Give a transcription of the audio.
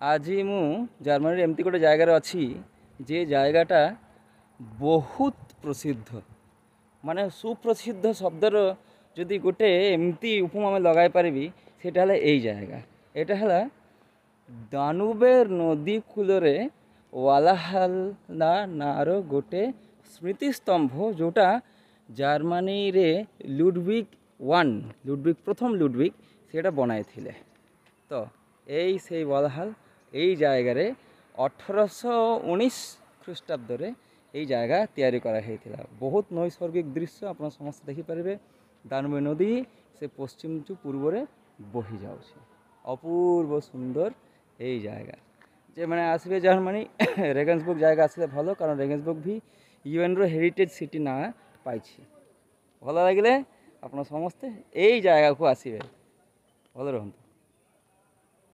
আজি ମୁଁ ଜର୍ମାନୀରେ ଏମିତି ଗୋଟେ ଜାଗାରେ ଅଛି ଯେ ଜାଗାଟା ବହୁତ ପ୍ରସିଦ୍ଧ, ମାନେ ସୁପ୍ରସିଦ୍ଧ ଶବ୍ଦର ଯଦି ଗୋଟେ ଏମିତି ଉପମା ଆମେ ଲଗାଇ ପାରିବି ସେଇଟା ହେଲା ଏଇ ଜାଗା। ଏଇଟା ହେଲା ଦାନୁବେ ନଦୀ କୂଳରେ ୱାଲାହାଲା ନାଁର ଗୋଟେ ସ୍ମୃତିସ୍ତମ୍ଭ, ଯେଉଁଟା ଜର୍ମାନୀରେ ପ୍ରଥମ ଲୁଡଭିଗ ସେଇଟା ବନାଇଥିଲେ। ତ ଏଇ ସେଇ ୱାଲାହାଲ এই জায়গাରେ 1819 ଖ୍ରୀଷ୍ଟାବ୍ଦରେ এই ଜାଗା ତିଆରି କରାହେଇଥିଲା। ବହୁତ ନୈସର୍ଗିକ ଦୃଶ୍ୟ ଆପଣ ସମସ୍ତେ ଦେଖିପାରିବେ। ଦାନୁବେ ନଦୀ ସେ ପଶ୍ଚିମରୁ ପୂର୍ବରେ ବହି ଯାଉଛି। ଅପୂର୍ବ ସୁନ୍ଦର এই ଜାଗା। ଯେମାନେ ଆସିବେ ଜର୍ମାନୀ ରେଗେନ୍ସବୁର୍ଗ ଜାଗା ଆସିଲେ ଭଲ, କାରଣ ରେଗେନ୍ସବୁର୍ଗ ବି ୟୁଏନ୍ର ହେରିଟେଜ୍ ସିଟି ନାଁ ପାଇଛି। ଭଲ ଲାଗିଲେ ଆପଣ ସମସ୍ତେ এই ଜାଗାକୁ ଆସିବେ। ଭଲ ରୁହନ୍ତୁ।